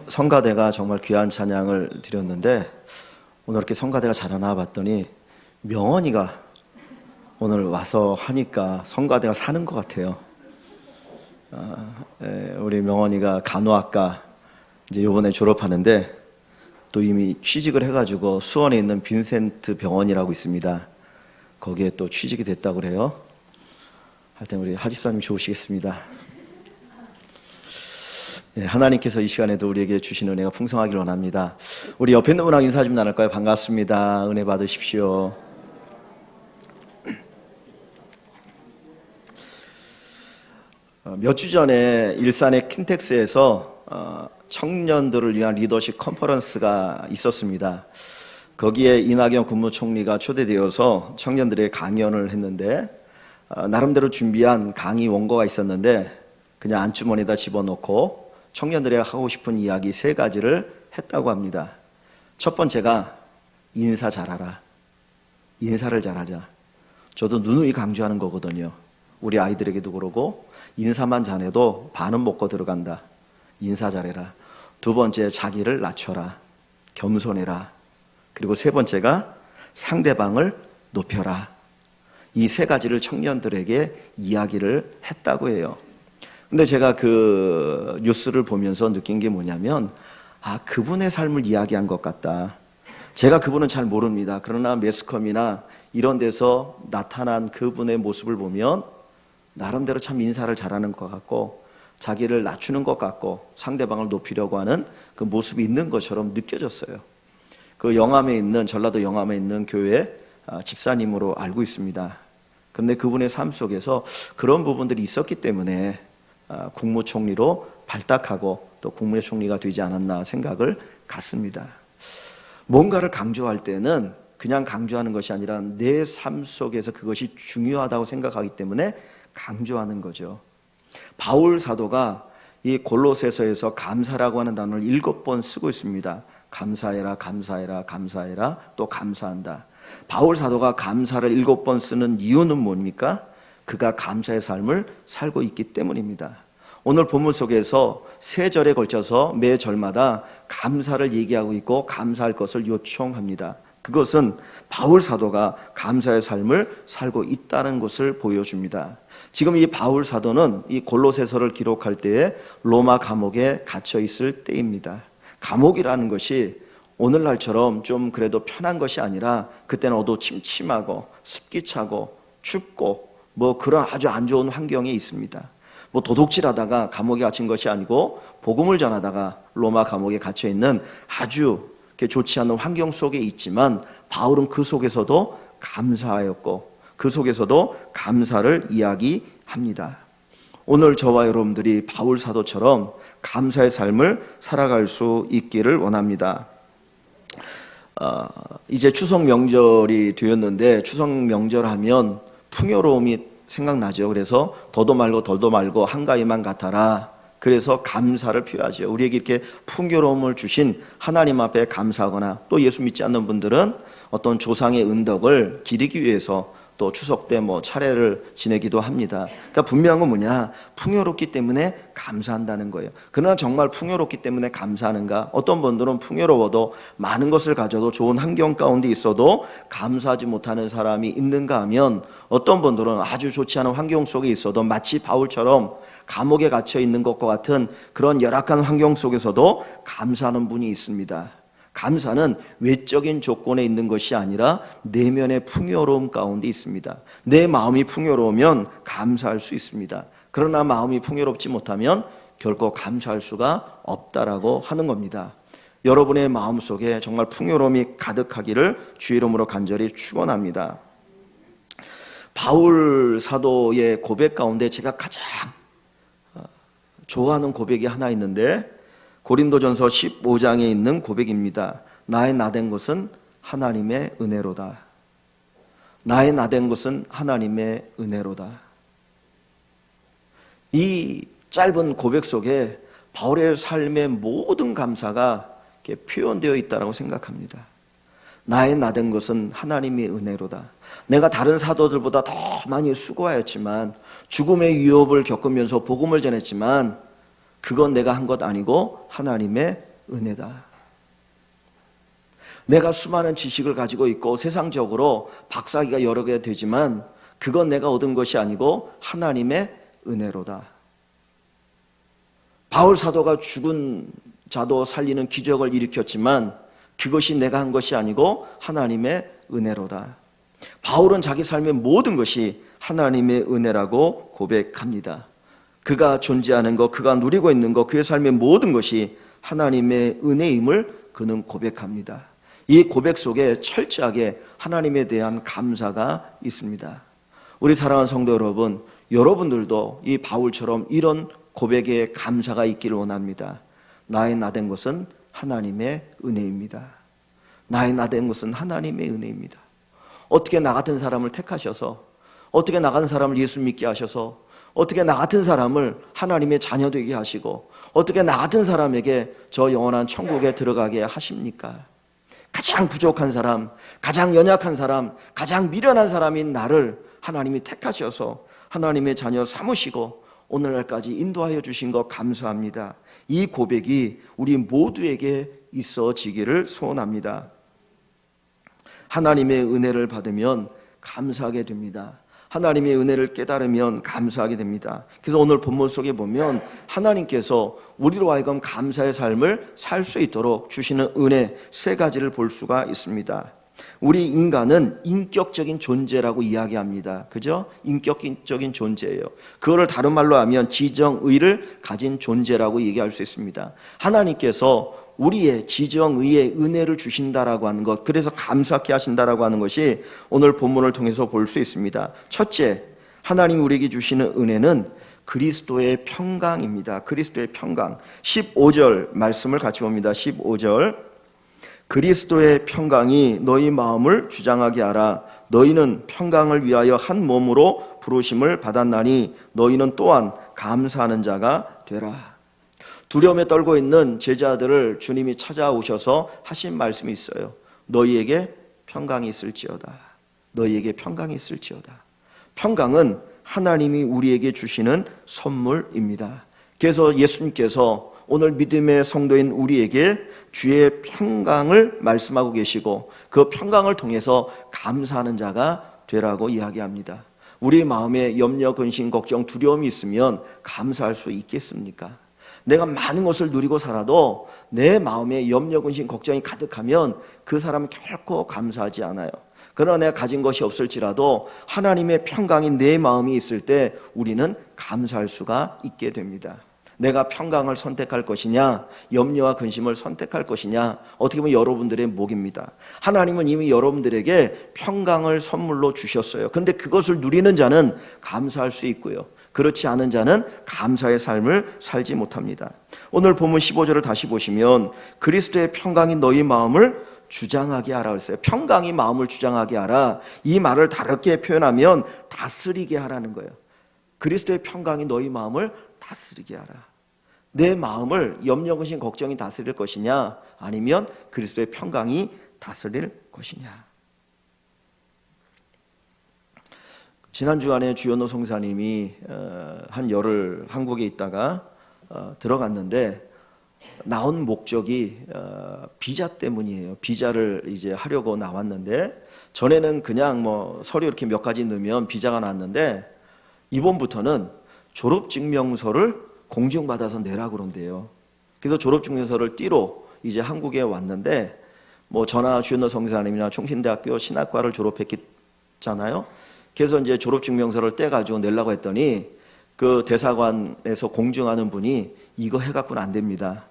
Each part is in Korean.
성가대가 정말 귀한 찬양을 드렸는데 오늘 이렇게 성가대가 자라나 봤더니 명언이가 오늘 와서 하니까 성가대가 사는 것 같아요. 우리 명언이가 간호학과 이제 이번에 졸업하는데 또 이미 취직을 해가지고 수원에 있는 빈센트 병원이라고 있습니다. 거기에 또 취직이 됐다고 그래요. 하여튼 우리 하집사님 좋으시겠습니다. 하나님께서 이 시간에도 우리에게 주신 은혜가 풍성하길 원합니다. 우리 옆에 있는 분하고 인사 좀 나눌까요? 반갑습니다. 은혜 받으십시오. 몇 주 전에 일산의 킨텍스에서 청년들을 위한 리더십 컨퍼런스가 있었습니다. 거기에 이낙연 국무총리가 초대되어서 청년들의 강연을 했는데 나름대로 준비한 강의 원고가 있었는데 그냥 안주머니에다 집어넣고 청년들이 하고 싶은 이야기 3가지를 했다고 합니다. 첫 번째가 인사 잘하라. 인사를 잘하자. 저도 누누이 강조하는 거거든요. 우리 아이들에게도 그러고 인사만 잘해도 반은 먹고 들어간다. 인사 잘해라. 두 번째, 자기를 낮춰라. 겸손해라. 그리고 세 번째가 상대방을 높여라. 이 3가지를 청년들에게 이야기를 했다고 해요. 근데 제가 그 뉴스를 보면서 느낀 게 뭐냐면 그분의 삶을 이야기한 것 같다. 제가 그분은 잘 모릅니다. 그러나 매스컴이나 이런 데서 나타난 그분의 모습을 보면 나름대로 참 인사를 잘하는 것 같고 자기를 낮추는 것 같고 상대방을 높이려고 하는 그 모습이 있는 것처럼 느껴졌어요. 그 영암에 있는 전라도 영암에 있는 교회 집사님으로 알고 있습니다. 그런데 그분의 삶 속에서 그런 부분들이 있었기 때문에 국무총리로 발탁하고 또 국무총리가 되지 않았나 생각을 갖습니다. 뭔가를 강조할 때는 그냥 강조하는 것이 아니라 내 삶 속에서 그것이 중요하다고 생각하기 때문에 강조하는 거죠. 바울 사도가 이 골로새서에서 감사라고 하는 단어를 7번 쓰고 있습니다. 감사해라, 감사해라, 감사해라, 또 감사한다. 바울 사도가 감사를 7번 쓰는 이유는 뭡니까? 그가 감사의 삶을 살고 있기 때문입니다. 오늘 본문 속에서 3절에 걸쳐서 매 절마다 감사를 얘기하고 있고 감사할 것을 요청합니다. 그것은 바울 사도가 감사의 삶을 살고 있다는 것을 보여줍니다. 지금 이 바울 사도는 이 골로새서를 기록할 때에 로마 감옥에 갇혀 있을 때입니다. 감옥이라는 것이 오늘날처럼 좀 그래도 편한 것이 아니라 그때는 어두침침하고 습기 차고 춥고 그런 아주 안 좋은 환경에 있습니다. 도둑질하다가 감옥에 갇힌 것이 아니고 복음을 전하다가 로마 감옥에 갇혀 있는 아주 좋지 않은 환경 속에 있지만 바울은 그 속에서도 감사하였고 그 속에서도 감사를 이야기합니다. 오늘 저와 여러분들이 바울 사도처럼 감사의 삶을 살아갈 수 있기를 원합니다. 이제 추석 명절이 되었는데 추석 명절 하면 풍요로움이 생각나죠. 그래서 더도 말고 덜도 말고 한가위만 같아라. 그래서 감사를 표하죠. 우리에게 이렇게 풍요로움을 주신 하나님 앞에 감사하거나 또 예수 믿지 않는 분들은 어떤 조상의 은덕을 기리기 위해서 또 추석 때 차례를 지내기도 합니다. 그러니까 분명한 건 뭐냐? 풍요롭기 때문에 감사한다는 거예요. 그러나 정말 풍요롭기 때문에 감사하는가? 어떤 분들은 풍요로워도 많은 것을 가져도 좋은 환경 가운데 있어도 감사하지 못하는 사람이 있는가 하면 어떤 분들은 아주 좋지 않은 환경 속에 있어도 마치 바울처럼 감옥에 갇혀 있는 것과 같은 그런 열악한 환경 속에서도 감사하는 분이 있습니다. 감사는 외적인 조건에 있는 것이 아니라 내면의 풍요로움 가운데 있습니다. 내 마음이 풍요로우면 감사할 수 있습니다. 그러나 마음이 풍요롭지 못하면 결코 감사할 수가 없다라고 하는 겁니다. 여러분의 마음속에 정말 풍요로움이 가득하기를 주의 이름으로 간절히 축원합니다. 바울 사도의 고백 가운데 제가 가장 좋아하는 고백이 하나 있는데 고린도전서 15장에 있는 고백입니다. 나의 나된 것은 하나님의 은혜로다. 나의 나된 것은 하나님의 은혜로다. 이 짧은 고백 속에 바울의 삶의 모든 감사가 이렇게 표현되어 있다고 생각합니다. 나의 나된 것은 하나님의 은혜로다. 내가 다른 사도들보다 더 많이 수고하였지만 죽음의 위협을 겪으면서 복음을 전했지만 그건 내가 한 것 아니고 하나님의 은혜다. 내가 수많은 지식을 가지고 있고 세상적으로 박사기가 여러 개 되지만 그건 내가 얻은 것이 아니고 하나님의 은혜로다. 바울 사도가 죽은 자도 살리는 기적을 일으켰지만 그것이 내가 한 것이 아니고 하나님의 은혜로다. 바울은 자기 삶의 모든 것이 하나님의 은혜라고 고백합니다. 그가 존재하는 것, 그가 누리고 있는 것, 그의 삶의 모든 것이 하나님의 은혜임을 그는 고백합니다. 이 고백 속에 철저하게 하나님에 대한 감사가 있습니다. 우리 사랑하는 성도 여러분, 여러분들도 이 바울처럼 이런 고백에 감사가 있기를 원합니다. 나의 나된 것은 하나님의 은혜입니다. 나의 나된 것은 하나님의 은혜입니다. 어떻게 나 같은 사람을 택하셔서, 어떻게 나 같은 사람을 예수 믿게 하셔서, 어떻게 나 같은 사람을 하나님의 자녀 되게 하시고, 어떻게 나 같은 사람에게 저 영원한 천국에 들어가게 하십니까? 가장 부족한 사람, 가장 연약한 사람, 가장 미련한 사람인 나를 하나님이 택하셔서 하나님의 자녀 삼으시고 오늘날까지 인도하여 주신 것 감사합니다. 이 고백이 우리 모두에게 있어지기를 소원합니다. 하나님의 은혜를 받으면 감사하게 됩니다. 하나님의 은혜를 깨달으면 감사하게 됩니다. 그래서 오늘 본문 속에 보면 하나님께서 우리로 하여금 감사의 삶을 살 수 있도록 주시는 은혜 세 가지를 볼 수가 있습니다. 우리 인간은 인격적인 존재라고 이야기합니다. 그죠? 인격적인 존재예요. 그거를 다른 말로 하면 지정의를 가진 존재라고 얘기할 수 있습니다. 하나님께서 우리의 지정의의 은혜를 주신다라고 하는 것, 그래서 감사케 하신다라고 하는 것이 오늘 본문을 통해서 볼 수 있습니다. 첫째, 하나님 우리에게 주시는 은혜는 그리스도의 평강입니다. 그리스도의 평강. 15절 말씀을 같이 봅니다. 15절. 그리스도의 평강이 너희 마음을 주장하게 하라. 너희는 평강을 위하여 한 몸으로 부르심을 받았나니 너희는 또한 감사하는 자가 되라. 두려움에 떨고 있는 제자들을 주님이 찾아오셔서 하신 말씀이 있어요. 너희에게 평강이 있을지어다. 너희에게 평강이 있을지어다. 평강은 하나님이 우리에게 주시는 선물입니다. 그래서 예수님께서 오늘 믿음의 성도인 우리에게 주의 평강을 말씀하고 계시고 그 평강을 통해서 감사하는 자가 되라고 이야기합니다. 우리 마음에 염려, 근심, 걱정, 두려움이 있으면 감사할 수 있겠습니까? 내가 많은 것을 누리고 살아도 내 마음에 염려, 근심, 걱정이 가득하면 그 사람은 결코 감사하지 않아요. 그러나 내가 가진 것이 없을지라도 하나님의 평강이 내 마음이 있을 때 우리는 감사할 수가 있게 됩니다. 내가 평강을 선택할 것이냐, 염려와 근심을 선택할 것이냐, 어떻게 보면 여러분들의 몫입니다. 하나님은 이미 여러분들에게 평강을 선물로 주셨어요. 근데 그것을 누리는 자는 감사할 수 있고요. 그렇지 않은 자는 감사의 삶을 살지 못합니다. 오늘 본문 15절을 다시 보시면 그리스도의 평강이 너희 마음을 주장하게 하라 했어요. 평강이 마음을 주장하게 하라. 이 말을 다르게 표현하면 다스리게 하라는 거예요. 그리스도의 평강이 너희 마음을 다스리게 하라. 내 마음을 염려, 근심, 걱정이 다스릴 것이냐, 아니면 그리스도의 평강이 다스릴 것이냐. 지난 주간에 주연호 성사님이 한 열흘 한국에 있다가 들어갔는데 나온 목적이 비자 때문이에요. 비자를 이제 하려고 나왔는데 전에는 그냥 뭐 서류 이렇게 몇 가지 넣으면 비자가 났는데 이번부터는 졸업증명서를 공증받아서 내라 그런대요. 그래서 졸업증명서를 띠로 이제 한국에 왔는데 뭐 저나 주연호 성사님이나 총신대학교 신학과를 졸업했잖아요. 그래서 이제 졸업증명서를 떼가지고 내려고 했더니 그 대사관에서 공증하는 분이 이거 해갖고는 안 됩니다.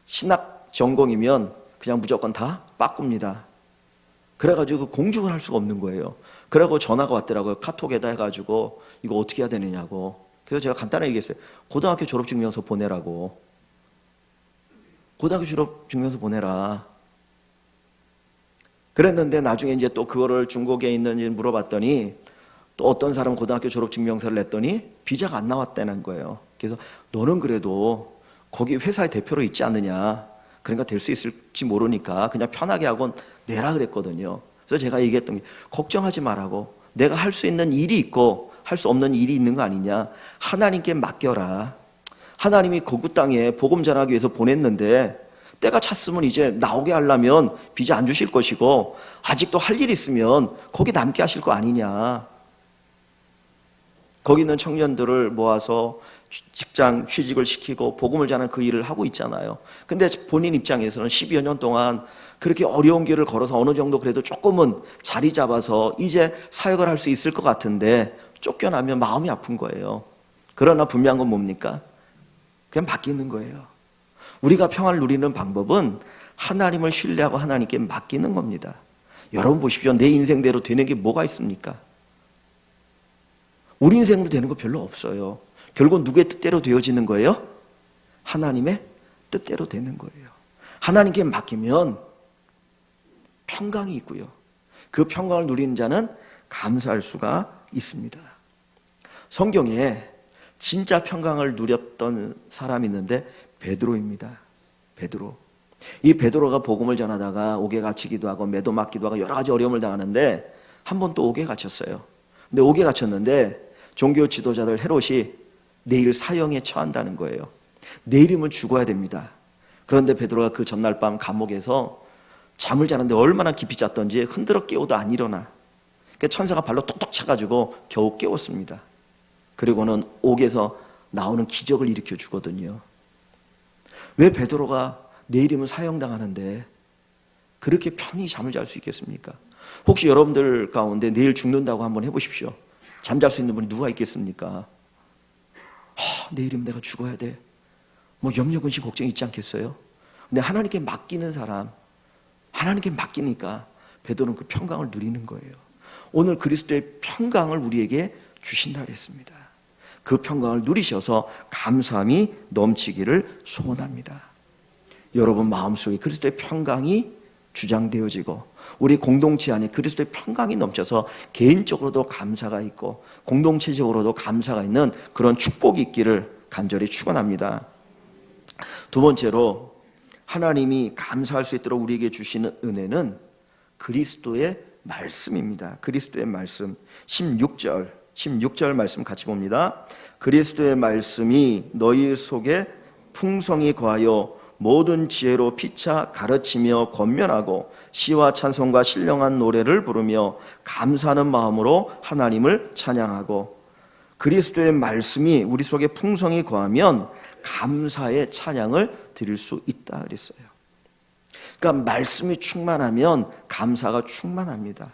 신학 전공이면 그냥 무조건 다 빠꿉니다. 그래가지고 공증을 할 수가 없는 거예요. 그래가지고 전화가 왔더라고요. 카톡에다 해가지고 이거 어떻게 해야 되느냐고. 그래서 제가 간단하게 얘기했어요. 고등학교 졸업증명서 보내라고. 고등학교 졸업증명서 보내라. 그랬는데 나중에 이제 또 그거를 중국에 있는지 물어봤더니 또 어떤 사람은 고등학교 졸업증명서를 냈더니 비자가 안 나왔다는 거예요. 그래서 너는 그래도 거기 회사의 대표로 있지 않느냐. 그러니까 될 수 있을지 모르니까 그냥 편하게 하고 내라 그랬거든요. 그래서 제가 얘기했던 게 걱정하지 말라고. 내가 할 수 있는 일이 있고 할 수 없는 일이 있는 거 아니냐. 하나님께 맡겨라. 하나님이 거구 땅에 복음 전하기 위해서 보냈는데 때가 찼으면 이제 나오게 하려면 비자 안 주실 것이고 아직도 할 일 있으면 거기 남게 하실 거 아니냐. 거기 있는 청년들을 모아서 직장 취직을 시키고 복음을 전하는 그 일을 하고 있잖아요. 근데 본인 입장에서는 12여 년 동안 그렇게 어려운 길을 걸어서 어느 정도 그래도 조금은 자리 잡아서 이제 사역을 할 수 있을 것 같은데 쫓겨나면 마음이 아픈 거예요. 그러나 분명한 건 뭡니까? 그냥 맡기는 거예요. 우리가 평안을 누리는 방법은 하나님을 신뢰하고 하나님께 맡기는 겁니다. 여러분 보십시오. 내 인생대로 되는 게 뭐가 있습니까? 우리 인생도 되는 거 별로 없어요. 결국 누구의 뜻대로 되어지는 거예요? 하나님의 뜻대로 되는 거예요. 하나님께 맡기면 평강이 있고요. 그 평강을 누리는 자는 감사할 수가 있습니다. 성경에 진짜 평강을 누렸던 사람이 있는데 베드로입니다. 베드로. 이 베드로가 복음을 전하다가 옥에 갇히기도 하고 매도 맞기도 하고 여러 가지 어려움을 당하는데 한 번 또 옥에 갇혔어요. 근데 옥에 갇혔는데 종교 지도자들 헤롯이 내일 사형에 처한다는 거예요. 내일이면 죽어야 됩니다. 그런데 베드로가 그 전날 밤 감옥에서 잠을 자는데 얼마나 깊이 잤던지 흔들어 깨워도 안 일어나. 그러니까 천사가 발로 톡톡 차가지고 겨우 깨웠습니다. 그리고는 옥에서 나오는 기적을 일으켜 주거든요. 왜 베드로가 내일이면 사형당하는데 그렇게 편히 잠을 잘 수 있겠습니까? 혹시 여러분들 가운데 내일 죽는다고 한번 해보십시오. 잠잘 수 있는 분이 누가 있겠습니까? 내일이면 내가 죽어야 돼. 뭐 염려, 근심, 걱정이 있지 않겠어요? 근데 하나님께 맡기는 사람, 하나님께 맡기니까 베드로는 그 평강을 누리는 거예요. 오늘 그리스도의 평강을 우리에게 주신다 그랬습니다. 그 평강을 누리셔서 감사함이 넘치기를 소원합니다. 여러분 마음속에 그리스도의 평강이 주장되어지고 우리 공동체 안에 그리스도의 평강이 넘쳐서 개인적으로도 감사가 있고 공동체적으로도 감사가 있는 그런 축복이 있기를 간절히 축원합니다. 두 번째로 하나님이 감사할 수 있도록 우리에게 주시는 은혜는 그리스도의 말씀입니다. 그리스도의 말씀 16절 말씀 같이 봅니다. 그리스도의 말씀이 너희 속에 풍성히 거하여 모든 지혜로 피차 가르치며 권면하고 시와 찬송과 신령한 노래를 부르며 감사하는 마음으로 하나님을 찬양하고. 그리스도의 말씀이 우리 속에 풍성히 거하면 감사의 찬양을 드릴 수 있다 그랬어요. 그러니까 말씀이 충만하면 감사가 충만합니다.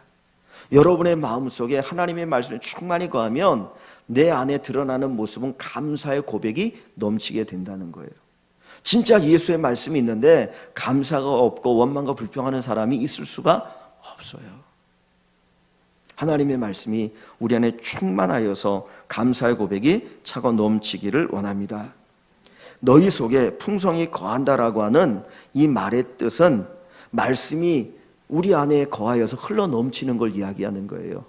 여러분의 마음속에 하나님의 말씀이 충만히 거하면 내 안에 드러나는 모습은 감사의 고백이 넘치게 된다는 거예요. 진짜 예수의 말씀이 있는데 감사가 없고 원망과 불평하는 사람이 있을 수가 없어요. 하나님의 말씀이 우리 안에 충만하여서 감사의 고백이 차고 넘치기를 원합니다. 너희 속에 풍성히 거한다라고 하는 이 말의 뜻은 말씀이 우리 안에 거하여서 흘러 넘치는 걸 이야기하는 거예요.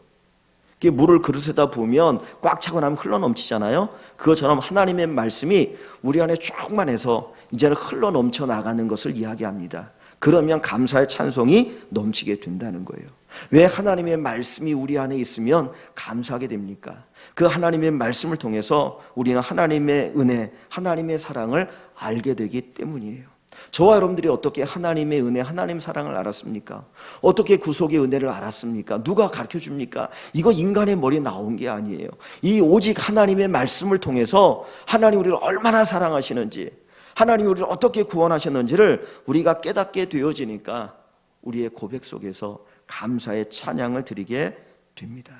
물을 그릇에다 부으면 꽉 차고 나면 흘러 넘치잖아요. 그것처럼 하나님의 말씀이 우리 안에 충만해서 이제는 흘러 넘쳐 나가는 것을 이야기합니다. 그러면 감사의 찬송이 넘치게 된다는 거예요. 왜 하나님의 말씀이 우리 안에 있으면 감사하게 됩니까? 그 하나님의 말씀을 통해서 우리는 하나님의 은혜, 하나님의 사랑을 알게 되기 때문이에요. 저와 여러분들이 어떻게 하나님의 은혜, 하나님의 사랑을 알았습니까? 어떻게 구속의 은혜를 알았습니까? 누가 가르쳐 줍니까? 이거 인간의 머리에 나온 게 아니에요. 이 오직 하나님의 말씀을 통해서 하나님 우리를 얼마나 사랑하시는지, 하나님이 우리를 어떻게 구원하셨는지를 우리가 깨닫게 되어지니까 우리의 고백 속에서 감사의 찬양을 드리게 됩니다.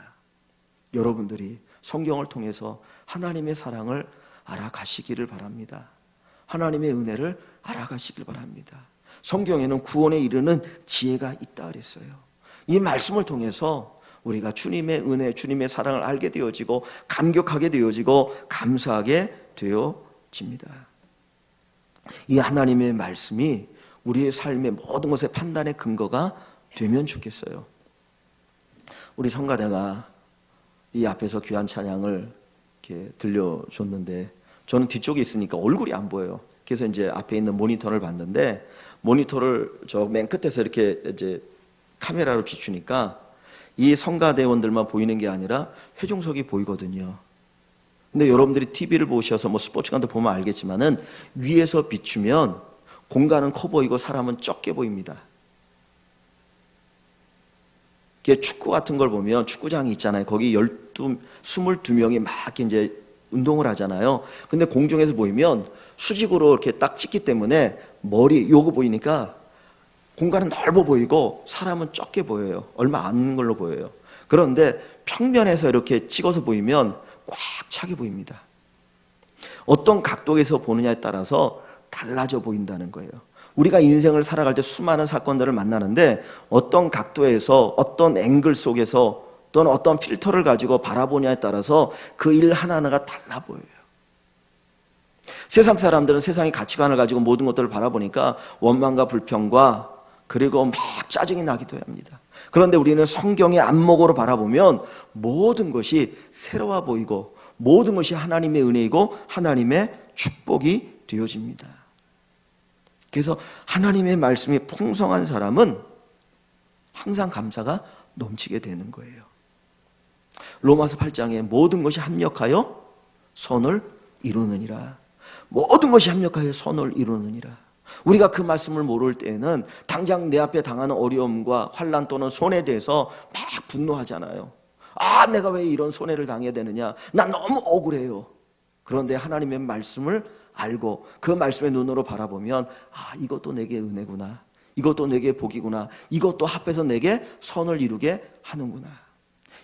여러분들이 성경을 통해서 하나님의 사랑을 알아가시기를 바랍니다. 하나님의 은혜를 알아가시길 바랍니다. 성경에는 구원에 이르는 지혜가 있다 그랬어요. 이 말씀을 통해서 우리가 주님의 은혜, 주님의 사랑을 알게 되어지고 감격하게 되어지고 감사하게 되어집니다. 이 하나님의 말씀이 우리의 삶의 모든 것의 판단의 근거가 되면 좋겠어요. 우리 성가대가 이 앞에서 귀한 찬양을 이렇게 들려줬는데 저는 뒤쪽에 있으니까 얼굴이 안 보여요. 그래서 이제 앞에 있는 모니터를 봤는데 모니터를 저 맨 끝에서 이렇게 이제 카메라로 비추니까 이 성가대원들만 보이는 게 아니라 회중석이 보이거든요. 근데 여러분들이 TV를 보셔서 뭐 스포츠 같은 거 보면 알겠지만은 위에서 비추면 공간은 커 보이고 사람은 적게 보입니다. 축구 같은 걸 보면 축구장이 있잖아요. 거기 22명이 막 이제 운동을 하잖아요. 근데 공중에서 보이면 수직으로 이렇게 딱 찍기 때문에 머리 요거 보이니까 공간은 넓어 보이고 사람은 적게 보여요. 얼마 안 있는 걸로 보여요. 그런데 평면에서 이렇게 찍어서 보이면 꽉 차게 보입니다. 어떤 각도에서 보느냐에 따라서 달라져 보인다는 거예요. 우리가 인생을 살아갈 때 수많은 사건들을 만나는데 어떤 각도에서 어떤 앵글 속에서 또는 어떤 필터를 가지고 바라보냐에 따라서 그 일 하나하나가 달라 보여요. 세상 사람들은 세상의 가치관을 가지고 모든 것들을 바라보니까 원망과 불평과 그리고 막 짜증이 나기도 합니다. 그런데 우리는 성경의 안목으로 바라보면 모든 것이 새로워 보이고 모든 것이 하나님의 은혜이고 하나님의 축복이 되어집니다. 그래서 하나님의 말씀이 풍성한 사람은 항상 감사가 넘치게 되는 거예요. 로마서 8장에 모든 것이 합력하여 선을 이루느니라. 모든 것이 합력하여 선을 이루느니라. 우리가 그 말씀을 모를 때에는 당장 내 앞에 당하는 어려움과 환난 또는 손해에 대해서 막 분노하잖아요. 아, 내가 왜 이런 손해를 당해야 되느냐. 난 너무 억울해요. 그런데 하나님의 말씀을 알고 그 말씀의 눈으로 바라보면 아, 이것도 내게 은혜구나. 이것도 내게 복이구나. 이것도 합해서 내게 선을 이루게 하는구나.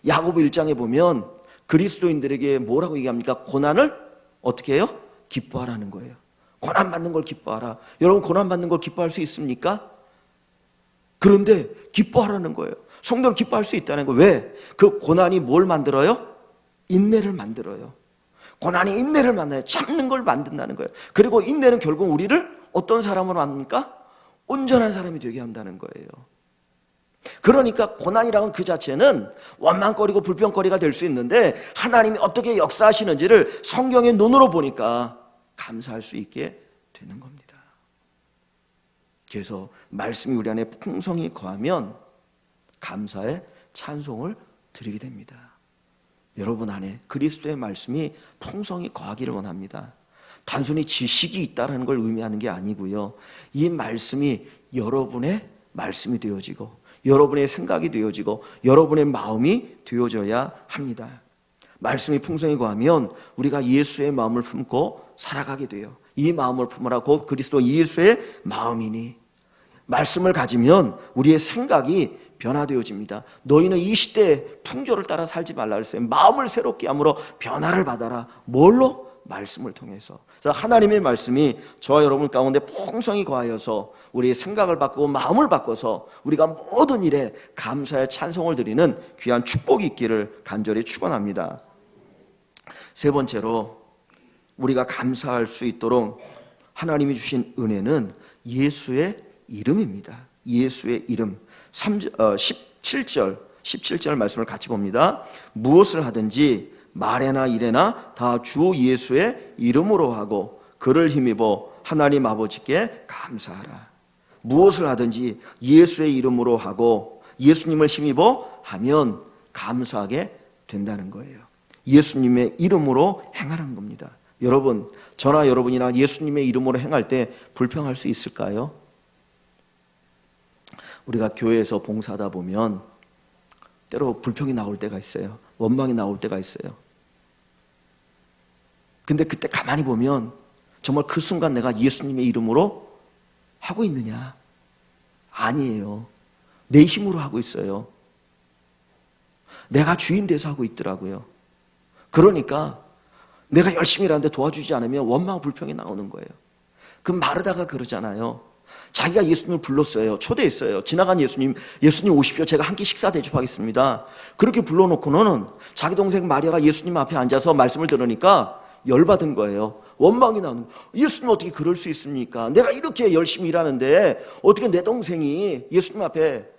야고보 1장에 보면 그리스도인들에게 뭐라고 얘기합니까? 고난을 어떻게 해요? 기뻐하라는 거예요. 고난 받는 걸 기뻐하라. 여러분 고난 받는 걸 기뻐할 수 있습니까? 그런데 기뻐하라는 거예요. 성도는 기뻐할 수 있다는 거예요. 왜? 그 고난이 뭘 만들어요? 인내를 만들어요. 고난이 인내를 만나요. 참는 걸 만든다는 거예요. 그리고 인내는 결국 우리를 어떤 사람으로 합니까? 온전한 사람이 되게 한다는 거예요. 그러니까 고난이라는 그 자체는 원망거리고 불평거리가 될 수 있는데 하나님이 어떻게 역사하시는지를 성경의 눈으로 보니까 감사할 수 있게 되는 겁니다. 그래서 말씀이 우리 안에 풍성히 거하면 감사의 찬송을 드리게 됩니다. 여러분 안에 그리스도의 말씀이 풍성히 거하기를 원합니다. 단순히 지식이 있다는 걸 의미하는 게 아니고요. 이 말씀이 여러분의 말씀이 되어지고 여러분의 생각이 되어지고 여러분의 마음이 되어져야 합니다. 말씀이 풍성히 거하면 우리가 예수의 마음을 품고 살아가게 돼요. 이 마음을 품으라 곧 그리스도 예수의 마음이니. 말씀을 가지면 우리의 생각이 변화되어집니다. 너희는 이 시대의 풍조를 따라 살지 말라 그랬어요. 마음을 새롭게 함으로 변화를 받아라. 뭘로? 말씀을 통해서. 그래서 하나님의 말씀이 저와 여러분 가운데 풍성히 거하여서 우리의 생각을 바꾸고 마음을 바꿔서 우리가 모든 일에 감사의 찬송을 드리는 귀한 축복이 있기를 간절히 축원합니다. 세 번째로 우리가 감사할 수 있도록 하나님이 주신 은혜는 예수의 이름입니다. 예수의 이름. 17절 말씀을 같이 봅니다. 무엇을 하든지 말에나 일에나 다 주 예수의 이름으로 하고 그를 힘입어 하나님 아버지께 감사하라. 무엇을 하든지 예수의 이름으로 하고 예수님을 힘입어 하면 감사하게 된다는 거예요. 예수님의 이름으로 행하라는 겁니다. 여러분, 저나 여러분이나 예수님의 이름으로 행할 때 불평할 수 있을까요? 우리가 교회에서 봉사하다 보면 때로 불평이 나올 때가 있어요. 원망이 나올 때가 있어요. 근데 그때 가만히 보면 정말 그 순간 내가 예수님의 이름으로 하고 있느냐? 아니에요. 내 힘으로 하고 있어요. 내가 주인 돼서 하고 있더라고요. 그러니까 내가 열심히 일하는데 도와주지 않으면 원망 불평이 나오는 거예요. 그럼 마르다가 그러잖아요. 자기가 예수님을 불렀어요. 초대했어요. 지나간 예수님 오십시오. 제가 한 끼 식사 대접하겠습니다. 그렇게 불러놓고는 자기 동생 마리아가 예수님 앞에 앉아서 말씀을 들으니까 열받은 거예요. 원망이 나오는 거예요. 예수님 어떻게 그럴 수 있습니까? 내가 이렇게 열심히 일하는데 어떻게 내 동생이 예수님 앞에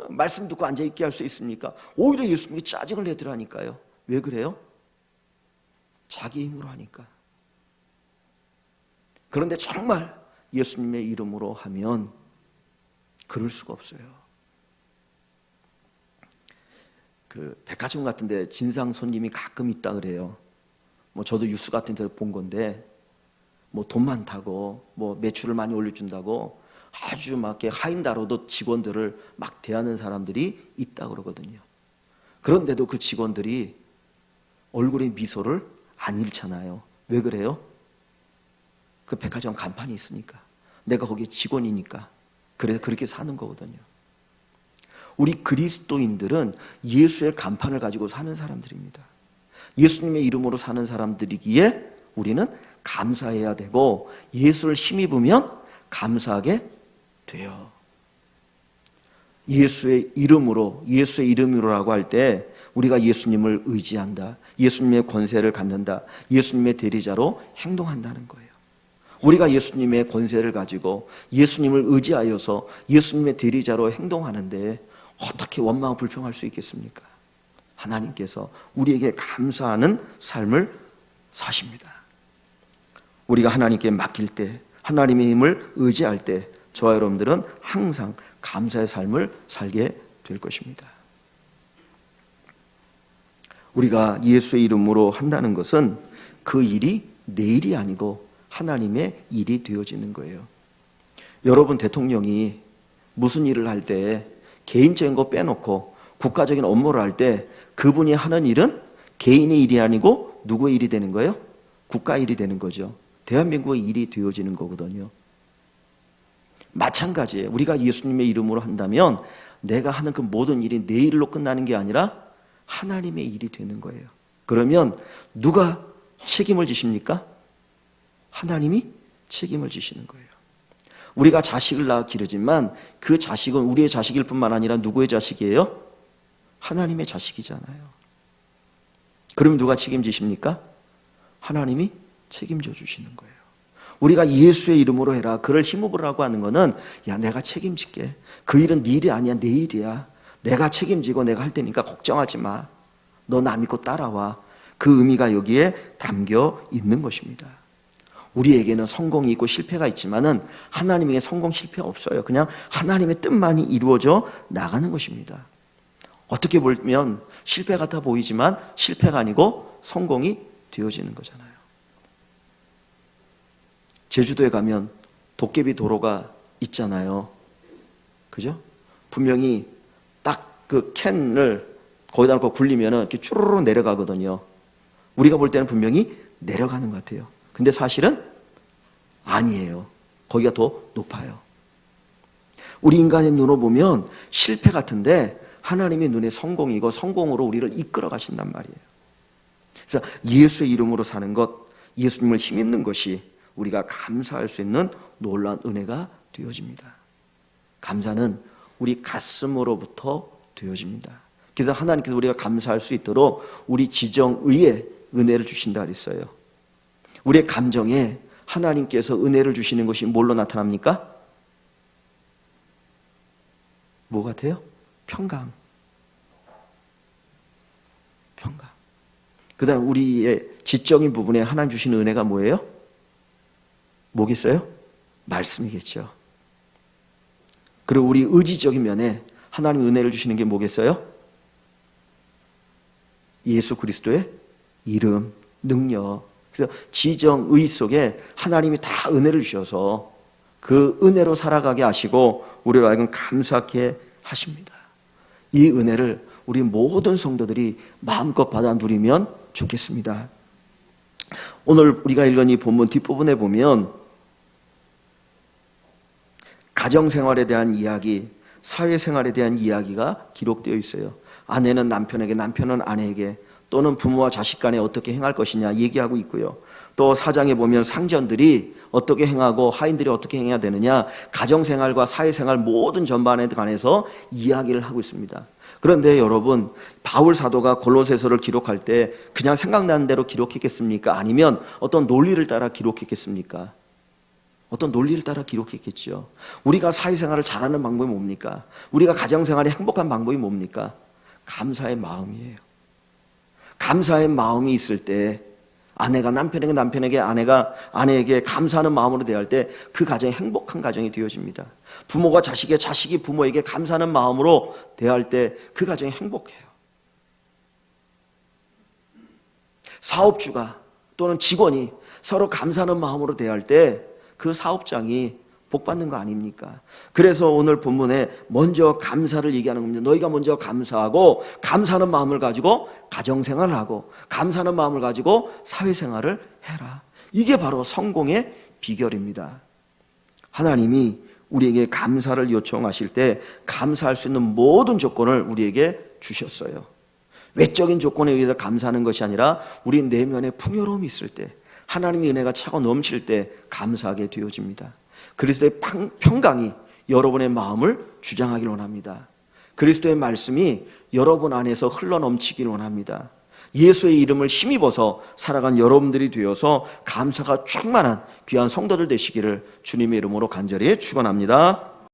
말씀 듣고 앉아있게 할 수 있습니까? 오히려 예수님이 짜증을 내더라니까요. 왜 그래요? 자기 힘으로 하니까. 그런데 정말 예수님의 이름으로 하면 그럴 수가 없어요. 그 백화점 같은 데 진상 손님이 가끔 있다 그래요. 뭐 저도 뉴스 같은 데서 본 건데 뭐 돈 많다고 뭐 매출을 많이 올려준다고 아주 막 이렇게 하인다로도 직원들을 막 대하는 사람들이 있다 그러거든요. 그런데도 그 직원들이 얼굴에 미소를 안 잃잖아요. 왜 그래요? 그 백화점 간판이 있으니까. 내가 거기에 직원이니까. 그래서 그렇게 사는 거거든요. 우리 그리스도인들은 예수의 간판을 가지고 사는 사람들입니다. 예수님의 이름으로 사는 사람들이기에 우리는 감사해야 되고 예수를 힘입으면 감사하게 돼요. 예수의 이름으로라고 할 때 우리가 예수님을 의지한다. 예수님의 권세를 갖는다. 예수님의 대리자로 행동한다는 거예요. 우리가 예수님의 권세를 가지고 예수님을 의지하여서 예수님의 대리자로 행동하는데 어떻게 원망 불평할 수 있겠습니까? 하나님께서 우리에게 감사하는 삶을 사십니다. 우리가 하나님께 맡길 때, 하나님의 힘을 의지할 때 저와 여러분들은 항상 감사의 삶을 살게 될 것입니다. 우리가 예수의 이름으로 한다는 것은 그 일이 내 일이 아니고 하나님의 일이 되어지는 거예요. 여러분 대통령이 무슨 일을 할 때 개인적인 거 빼놓고 국가적인 업무를 할 때 그분이 하는 일은 개인의 일이 아니고 누구의 일이 되는 거예요? 국가 일이 되는 거죠. 대한민국의 일이 되어지는 거거든요. 마찬가지예요. 우리가 예수님의 이름으로 한다면 내가 하는 그 모든 일이 내 일로 끝나는 게 아니라 하나님의 일이 되는 거예요. 그러면 누가 책임을 지십니까? 하나님이 책임을 지시는 거예요. 우리가 자식을 낳아 기르지만 그 자식은 우리의 자식일 뿐만 아니라 누구의 자식이에요? 하나님의 자식이잖아요. 그럼 누가 책임지십니까? 하나님이 책임져 주시는 거예요. 우리가 예수의 이름으로 해라, 그를 힘입으라고 하는 거는 야 내가 책임질게. 그 일은 네 일이 아니야, 내 일이야. 내가 책임지고 내가 할 테니까 걱정하지 마. 너 나 믿고 따라와. 그 의미가 여기에 담겨 있는 것입니다. 우리에게는 성공이 있고 실패가 있지만은 하나님에게 성공 실패가 없어요. 그냥 하나님의 뜻만이 이루어져 나가는 것입니다. 어떻게 보면 실패 같아 보이지만 실패가 아니고 성공이 되어지는 거잖아요. 제주도에 가면 도깨비 도로가 있잖아요. 그죠? 분명히 딱 그 캔을 거기다 놓고 굴리면은 이렇게 쭈르르 내려가거든요. 우리가 볼 때는 분명히 내려가는 것 같아요. 근데 사실은 아니에요. 거기가 더 높아요. 우리 인간의 눈으로 보면 실패 같은데 하나님의 눈에 성공이고 성공으로 우리를 이끌어 가신단 말이에요. 그래서 예수의 이름으로 사는 것, 예수님을 힘입는 것이 우리가 감사할 수 있는 놀라운 은혜가 되어집니다. 감사는 우리 가슴으로부터 되어집니다. 그래서 하나님께서 우리가 감사할 수 있도록 우리 지정의에 은혜를 주신다 그랬어요. 우리의 감정에 하나님께서 은혜를 주시는 것이 뭘로 나타납니까? 뭐 같아요? 평강. 평강. 그 다음 우리의 지적인 부분에 하나님 주시는 은혜가 뭐예요? 뭐겠어요? 말씀이겠죠. 그리고 우리 의지적인 면에 하나님 은혜를 주시는 게 뭐겠어요? 예수 그리스도의 이름, 능력. 그래서 지정의 속에 하나님이 다 은혜를 주셔서 그 은혜로 살아가게 하시고 우리로 하여금 감사하게 하십니다. 이 은혜를 우리 모든 성도들이 마음껏 받아 누리면 좋겠습니다. 오늘 우리가 읽은 이 본문 뒷부분에 보면 가정생활에 대한 이야기, 사회생활에 대한 이야기가 기록되어 있어요. 아내는 남편에게, 남편은 아내에게, 또는 부모와 자식 간에 어떻게 행할 것이냐 얘기하고 있고요. 또 4장에 보면 상전들이 어떻게 행하고 하인들이 어떻게 행해야 되느냐, 가정생활과 사회생활 모든 전반에 관해서 이야기를 하고 있습니다. 그런데 여러분, 바울 사도가 골로새서를 기록할 때 그냥 생각나는 대로 기록했겠습니까? 아니면 어떤 논리를 따라 기록했겠습니까? 어떤 논리를 따라 기록했겠죠. 우리가 사회생활을 잘하는 방법이 뭡니까? 우리가 가정생활이 행복한 방법이 뭡니까? 감사의 마음이에요. 감사의 마음이 있을 때 아내가 남편에게, 아내가 아내에게 감사하는 마음으로 대할 때 그 가정이 행복한 가정이 되어집니다. 부모가 자식에게, 자식이 부모에게 감사하는 마음으로 대할 때 그 가정이 행복해요. 사업주가 또는 직원이 서로 감사하는 마음으로 대할 때 그 사업장이 복받는 거 아닙니까? 그래서 오늘 본문에 먼저 감사를 얘기하는 겁니다. 너희가 먼저 감사하고 감사하는 마음을 가지고 가정생활을 하고 감사하는 마음을 가지고 사회생활을 해라. 이게 바로 성공의 비결입니다. 하나님이 우리에게 감사를 요청하실 때 감사할 수 있는 모든 조건을 우리에게 주셨어요. 외적인 조건에 의해서 감사하는 것이 아니라 우리 내면에 풍요로움이 있을 때, 하나님의 은혜가 차고 넘칠 때 감사하게 되어집니다. 그리스도의 평강이 여러분의 마음을 주장하길 원합니다. 그리스도의 말씀이 여러분 안에서 흘러넘치길 원합니다. 예수의 이름을 힘입어서 살아간 여러분들이 되어서 감사가 충만한 귀한 성도들 되시기를 주님의 이름으로 간절히 축원합니다.